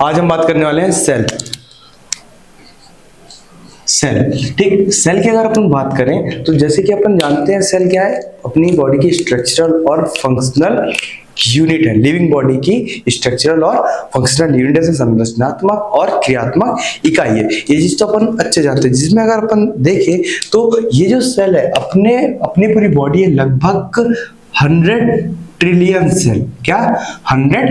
आज हम बात करने वाले हैं सेल। ठीक, सेल की अगर अपन बात करें तो जैसे कि अपन जानते हैं सेल क्या है, अपनी बॉडी की स्ट्रक्चरल और फंक्शनल यूनिट है। लिविंग बॉडी की स्ट्रक्चरल और फंक्शनल यूनिट है, संरचनात्मक और क्रियात्मक इकाई है। ये चीज तो अपन अच्छे जानते हैं, जिसमें अगर अपन देखें तो ये जो सेल है अपनी पूरी बॉडी है लगभग 100 ट्रिलियन सेल, क्या 100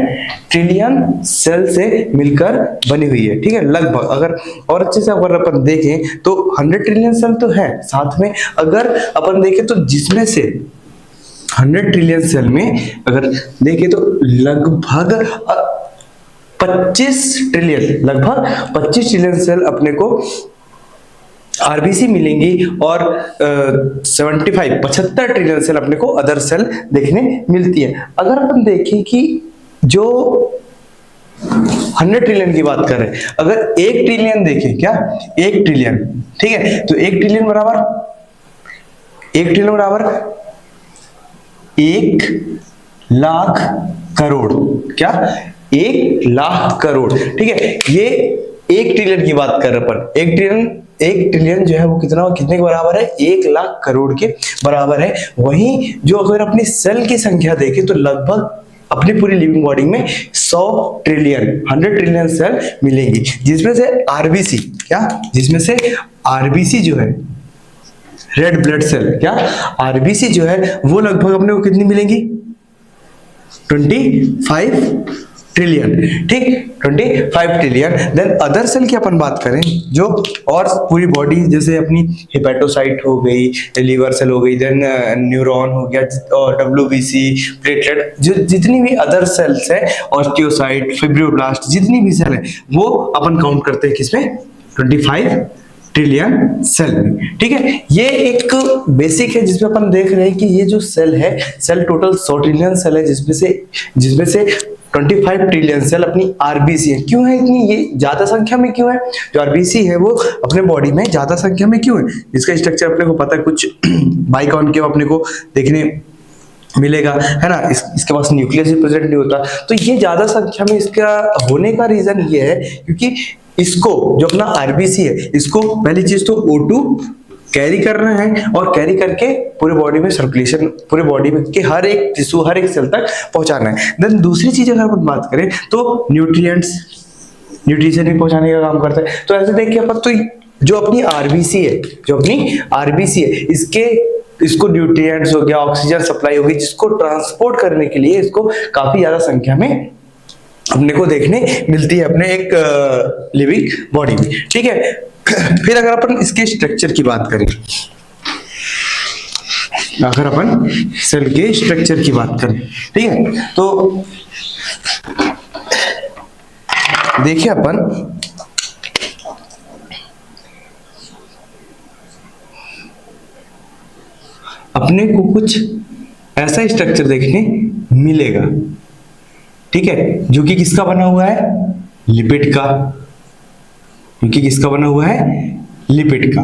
ट्रिलियन सेल से मिलकर बनी हुई है। ठीक है, लगभग। अगर और अच्छे से अगर अपन देखें तो 100 ट्रिलियन सेल तो है, साथ में अगर अपन देखें तो जिसमें से 100 ट्रिलियन सेल में अगर देखें तो लगभग 25 ट्रिलियन सेल अपने को आरबीसी मिलेंगी और 75 ट्रिलियन सेल अपने को अदर सेल देखने मिलती है। अगर अपन देखें कि जो 100 ट्रिलियन की बात करें, अगर 1 ट्रिलियन देखें, क्या 1 ट्रिलियन, ठीक है, तो 1 ट्रिलियन बराबर 1,00,000 करोड़, क्या 1,00,000 करोड़। ठीक है, ये 1 ट्रिलियन की बात कर रहे पर 1 ट्रिलियन जो है वो कितने के बराबर है, 1,00,000 करोड़ के बराबर है। वहीं जो अगर अपनी सेल की संख्या देखें तो लगभग अपनी पूरी लिविंग बॉडी में 100 ट्रिलियन सेल मिलेंगी, जिसमें से आरबीसी जो है, रेड ब्लड सेल, क्या आरबीसी जो है वो लगभग अपने को कितनी मिलेंगी, 25 ट्रिलियन। ठीक, 25 ट्रिलियन। देन अदर सेल की अपन बात करें जो और पूरी बॉडी, जैसे अपनी हेपेटोसाइट हो गई, लीवर सेल हो गई, देन न्यूरॉन हो गया और डब्ल्यूबीसी, प्लेटलेट, जो जितनी भी अदर सेल्स है, ऑस्टियोसाइट, फिब्रोब्लास्ट, जितनी भी सेल है वो अपन काउंट करते हैं किसमें, 25 ट्रिलियन सेल में। ठीक है, ये एक बेसिक है जिसमें अपन देख रहे हैं कि ये जो सेल है, सेल टोटल 100 ट्रिलियन सेल है, जिसमें से 25 ट्रिलियन सेल अपनी आरबीसी है। क्यों है इतनी ये ज्यादा संख्या में, क्यों है जो आरबीसी है वो अपने बॉडी में ज्यादा संख्या में क्यों है? इसका स्ट्रक्चर अपने को पता है, कुछ बाइकॉनकेव अपने को देखने मिलेगा, है ना। इसके पास न्यूक्लियस भी प्रेजेंट नहीं होता। तो ये ज्यादा संख्या में इसका होने का रीजन ये है क्योंकि इसको जो अपना आरबीसी है, इसको पहली चीज तो O2 कैरी कर रहे हैं और कैरी करके पूरे बॉडी में सर्कुलेशन, पूरे बॉडी में के हर एक टिश्यू, हर एक सेल तक पहुंचाना है। देन दूसरी चीज अगर अपन बात करें तो न्यूट्रिशन भी पहुंचाने का काम करता है। तो ऐसे देखिए अपन, तो जो अपनी आरबीसी है, इसको न्यूट्रिएंट्स हो गया, ऑक्सीजन सप्लाई होगी, जिसको ट्रांसपोर्ट करने के लिए इसको काफी ज्यादा संख्या में अपने को देखने मिलती है अपने एक लिविंग बॉडी में। ठीक है, फिर अगर अपन इसके स्ट्रक्चर की बात करें, अगर अपन सेल के स्ट्रक्चर की बात करें, ठीक है, तो देखिए अपन अपने को कुछ ऐसा स्ट्रक्चर देखने मिलेगा, ठीक है, जो कि किसका बना हुआ है, लिपिड का, क्योंकि किसका बना हुआ है, लिपिड का।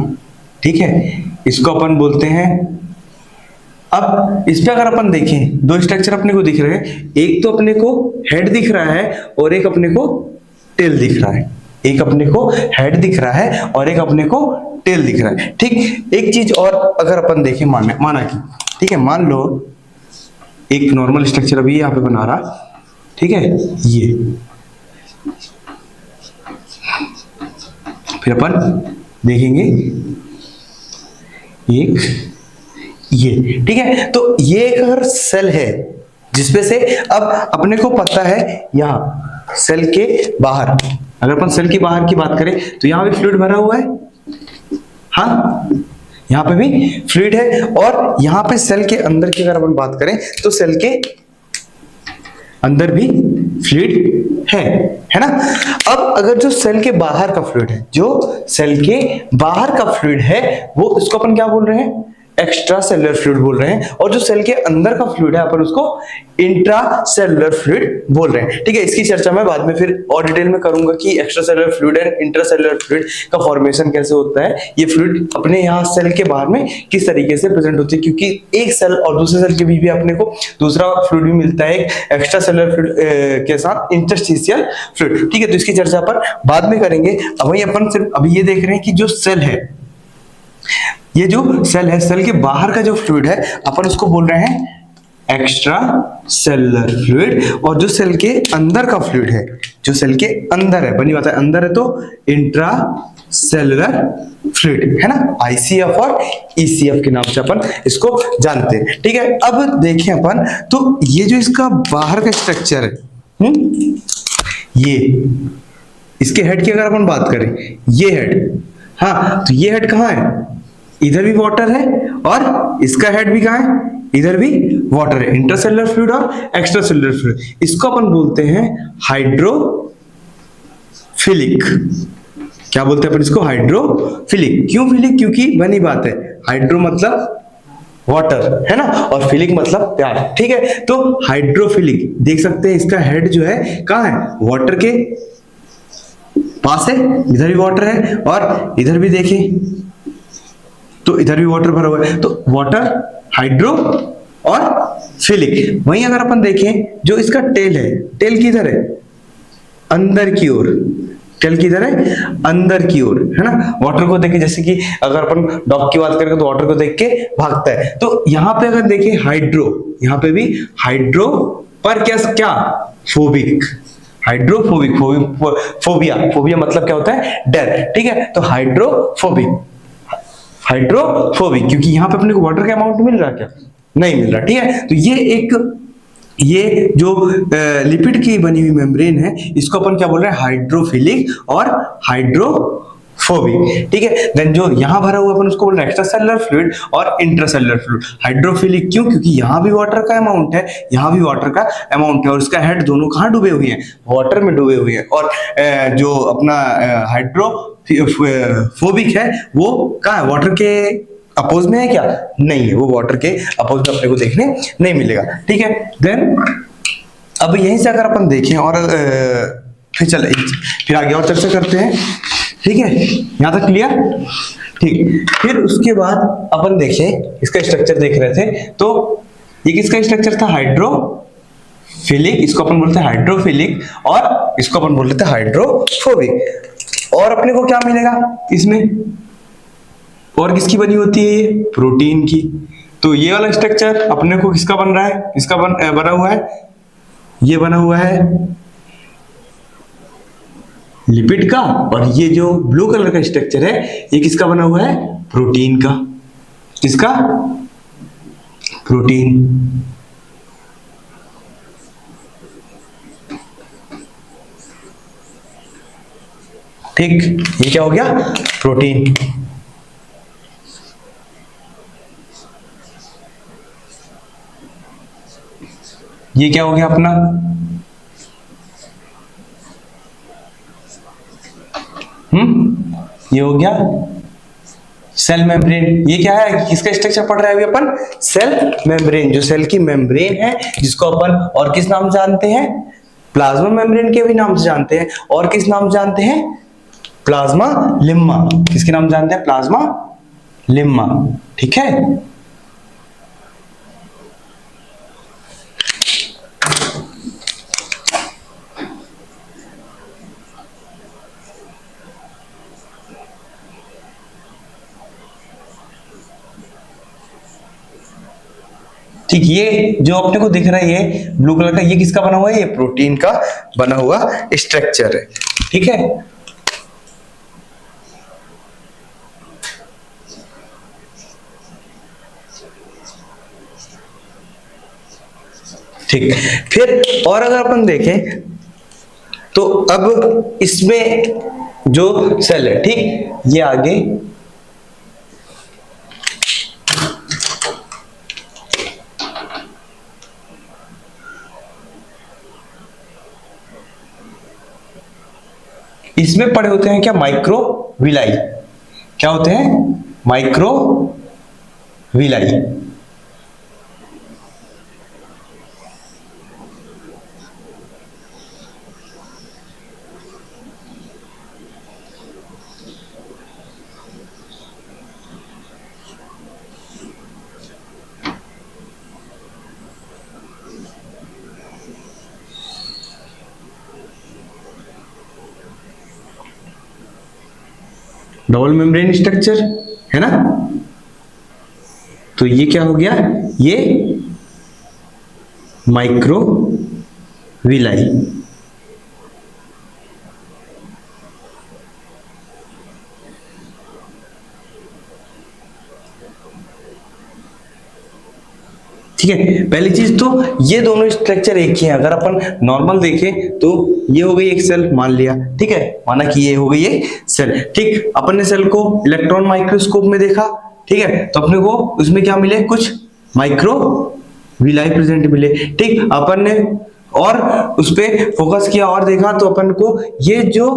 ठीक है, इसको अपन बोलते हैं। अब इस पे अगर अपन देखें, दो स्ट्रक्चर अपने को दिख रहे हैं, एक तो अपने को हेड दिख रहा है और एक अपने को टेल दिख रहा है। एक अपने को हेड दिख रहा है और एक अपने को टेल दिख रहा है। ठीक, एक चीज और अगर अपन देखें, माना कि, ठीक है, मान लो एक नॉर्मल स्ट्रक्चर अभी यहाँ पे बना रहा, ठीक है, ये फिर अपन देखेंगे एक ये, ठीक है। तो ये एक अगर सेल है जिसमें से अब अपने को पता है यहां सेल के बाहर, अगर अपन सेल के बाहर की बात करें तो यहां भी फ्लूइड भरा हुआ है, हाँ, यहां पे भी फ्लूइड है। और यहां पे सेल के अंदर की अगर अपन बात करें तो सेल के अंदर भी फ्लूइड है ना। अब अगर जो सेल के बाहर का फ्लूइड है, वो इसको अपन क्या बोल रहे हैं, एक्स्ट्रा सेलुलर फ्लूइड बोल रहे हैं, और जो सेल के अंदर का फ्लूइड है अपन उसको इंट्रा सेलुलर फ्लूइड बोल रहे हैं। ठीक है, इसकी चर्चा मैं बाद में फिर और डिटेल में करूंगा कि extra cellular fluid and intra cellular fluid का फॉर्मेशन कैसे होता है, ये फ्लूइड अपने यहाँ सेल के बाहर में किस तरीके से प्रेजेंट होती है, क्योंकि एक सेल और दूसरे सेल के बीच भी अपने को दूसरा फ्लूइड भी मिलता है, एक एक्स्ट्रा सेलुलर फ्लूइड के साथ इंटरस्टिशियल फ्लूइड। ठीक है, तो इसकी चर्चा अपन बाद में करेंगे। अभी अपन सिर्फ अभी ये देख रहे हैं कि जो सेल है, ये जो सेल है, सेल के बाहर का जो फ्लूइड है अपन उसको बोल रहे हैं एक्स्ट्रा सेलुलर फ्लूइड, और जो सेल के अंदर का फ्लूइड है, जो सेल के अंदर है, बनी बात है अंदर है, तो इंट्रा सेलुलर फ्लूइड है ना, आईसीएफ और ईसीएफ के नाम से अपन इसको जानते हैं। ठीक है, अब देखें अपन, तो ये जो इसका बाहर का स्ट्रक्चर है, ये इसके हेड की अगर अपन बात करें, ये हेड, हाँ, तो ये हेड कहाँ है, इधर भी वाटर है, और इसका हेड भी कहाँ है, इधर भी वाटर है, इंटरसेलुलर फ्लूइड और एक्स्ट्रा सेलुलर फ्लूइड। इसको अपन बोलते हैं हाइड्रोफिलिक। क्या बोलते हैं अपन इसको, हाइड्रोफिलिक। क्यों फिलिक, क्योंकि बनी बात है, हाइड्रो मतलब वाटर है ना, और फिलिक मतलब प्यार। ठीक है, तो हाइड्रोफिलिक देख सकते हैं, इसका हेड जो है कहाँ है, वाटर के पास है, इधर भी वाटर है, और इधर भी देखें तो इधर भी वाटर भरा हुआ है, तो वाटर, हाइड्रो और फिलिक। वहीं अगर अपन देखें जो इसका टेल है, टेल किधर है, अंदर की ओर, टेल किधर है, अंदर की ओर है ना, वाटर को देखे, जैसे कि अगर अपन डॉग की बात करें तो वाटर को देख के भागता है, तो यहाँ पे अगर देखें हाइड्रो, यहाँ पे भी हाइड्रो पर क्या फोबिक, हाइड्रोफोबिक, फोबिया, फोबिया मतलब क्या होता है, डर। ठीक है, तो हाइड्रोफोबिक, हाइड्रोफोबिक क्योंकि यहाँ पे अपने को वाटर का अमाउंट मिल रहा है क्या, नहीं मिल रहा। ठीक है, तो ये जो लिपिड की बनी हुई मेम्ब्रेन है, इसको अपन क्या बोल रहे हैं, हाइड्रोफिलिक और हाइड्रोफोबिक। ठीक है, देन जो यहाँ भरा हुआ अपन उसको बोल रहे हैं एक्स्ट्रा सेलुलर फ्लूइड और इंट्रासेलुलर फ्लूइड। हाइड्रोफिलिक क्यों, क्योंकि यहाँ भी वाटर का अमाउंट है, यहाँ भी वाटर का अमाउंट है, और उसका हेड दोनों कहाँ डूबे हुए हैं, वाटर में डूबे हुए हैं। और जो अपना हाइड्रोफोबिक है वो कहाँ है, वाटर के अपोज में है क्या, नहीं है, वो वाटर के अपोज में अपने को देखने नहीं मिलेगा। ठीक है, देन अब यहीं से अगर अपन देखें और फिर आगे और चर्चा करते हैं। ठीक है, यहां तक क्लियर। ठीक, फिर उसके बाद अपन देखें, इसका स्ट्रक्चर देख रहे थे, तो ये किसका स्ट्रक्चर था, हाइड्रोफिलिक, इसको अपन बोलते हैं हाइड्रोफिलिक, और इसको अपन बोल लेते हैं हाइड्रोफोबिक। और अपने को क्या मिलेगा इसमें, और किसकी बनी होती है ये, प्रोटीन की। तो ये वाला स्ट्रक्चर अपने को किसका बन रहा है, किसका बना हुआ है, ये बना हुआ है लिपिड का, और ये जो ब्लू कलर का स्ट्रक्चर है ये किसका बना हुआ है, प्रोटीन का। किसका, प्रोटीन। ठीक, ये क्या हो गया, प्रोटीन। ये क्या हो गया अपना, ये हो गया सेल मेम्ब्रेन। ये क्या है, किसका स्ट्रक्चर पढ़ रहे हैं अभी अपन, सेल मेम्ब्रेन। जो सेल की मेम्ब्रेन है जिसको अपन और किस नाम से जानते हैं, प्लाज्मा मेम्ब्रेन के भी नाम से जानते हैं, और किस नाम से जानते हैं, प्लाज्मा लिम्मा। किसके नाम जानते हैं, प्लाज्मा लिम्मा। ठीक है, ठीक, ये जो अपने को दिख रहा है ये ब्लू कलर का, ये किसका बना हुआ है, ये प्रोटीन का बना हुआ स्ट्रक्चर है। ठीक है, ठीक, फिर और अगर अपन देखें तो अब इसमें जो सेल है, ठीक, ये आगे इसमें पड़े होते हैं क्या, माइक्रोविलाई। क्या होते हैं, microvilli. Villi. Double membrane structure है ना, तो ये क्या हो गया, ये माइक्रोविलाई। ठीक है, पहली चीज तो ये दोनों स्ट्रक्चर एक ही है। अगर अपन नॉर्मल देखें तो ये हो गई एक सेल मान लिया, ठीक है, माना कि ये हो गई एक सेल। ठीक, अपन ने सेल को इलेक्ट्रॉन माइक्रोस्कोप में देखा, ठीक है, तो अपने को उसमें क्या मिले, कुछ माइक्रोविलाई प्रेजेंट मिले। ठीक, अपन ने और उस पे फोकस किया और देखा तो अपन को ये जो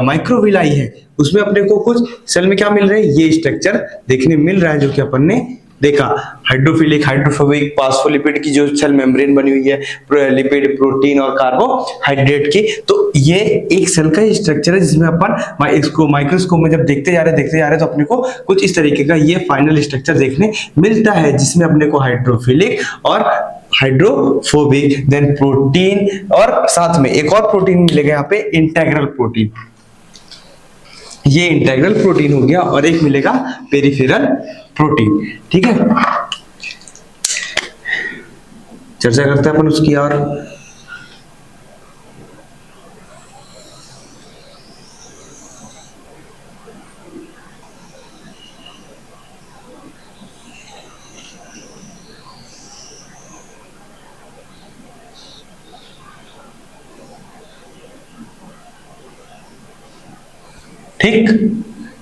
माइक्रोविलाई है उसमें अपने को कुछ सेल में क्या मिल रहा है, ये स्ट्रक्चर देखने मिल रहा है, जो कि अपन ने देखा। हाइड्रोफिलिक, हाइड्रोफोबिक, फास्फोलिपिड की जो सेल मेम्ब्रेन बनी हुई है, लिपिड, प्रोटीन और कार्बोहाइड्रेट की, तो ये एक सेल का स्ट्रक्चर है जिसमें अपन इसको माइक्रोस्कोप में जब देखते जा रहे तो अपने को कुछ इस तरीके का ये फाइनल स्ट्रक्चर देखने मिलता है, जिसमें अपने को हाइड्रोफिलिक और हाइड्रोफोबिक, देन प्रोटीन और साथ में एक और प्रोटीन मिलेगा यहाँ पे, इंटेग्रल प्रोटीन। ये इंटेग्रल प्रोटीन हो गया और एक मिलेगा पेरिफेरल प्रोटीन। ठीक है, चर्चा करते हैं अपन उसकी और।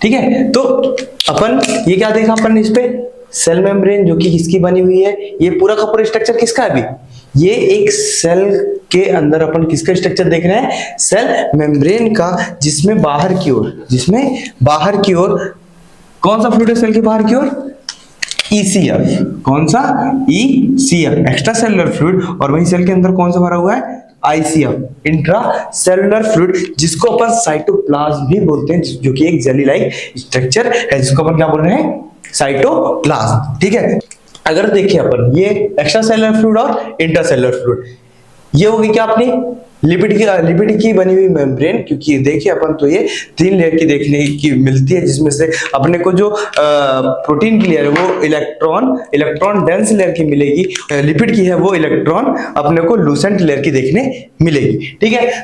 ठीक है, तो अपन ये क्या देखा अपन ने इस पे, सेल मेम्ब्रेन जो कि किसकी बनी हुई है, ये पूरा का पूरा स्ट्रक्चर किसका है, अभी ये एक सेल के अंदर अपन किसका स्ट्रक्चर देख रहे हैं, सेल मेम्ब्रेन का, जिसमें बाहर की ओर कौन सा फ्लूइड है सेल के बाहर की ओर, ECF। कौन सा, ECF, एक्स्ट्रा सेलुलर फ्लूइड, और वही सेल के अंदर कौन सा भरा हुआ है, ICF, इंट्रा सेलुलर फ्लूइड, जिसको अपन साइटोप्लाज्म भी बोलते हैं, जो कि एक जेली लाइक स्ट्रक्चर है, जिसको अपन क्या बोल रहे हैं, साइटोप्लाज्म। ठीक है, अगर देखिए अपन ये एक्स्ट्रा सेलुलर फ्लूइड और इंट्रा सेलुलर फ्लूइड, ये होगी क्या अपनी लिपिड की बनी हुई मेम्ब्रेन, क्योंकि देखिए अपन तो ये 3 लेयर की देखने की मिलती है, जिसमें से अपने को जो प्रोटीन की लेयर है वो इलेक्ट्रॉन डेंस लेयर की मिलेगी, लिपिड की है वो इलेक्ट्रॉन अपने को लूसेंट लेयर की देखने मिलेगी। ठीक है,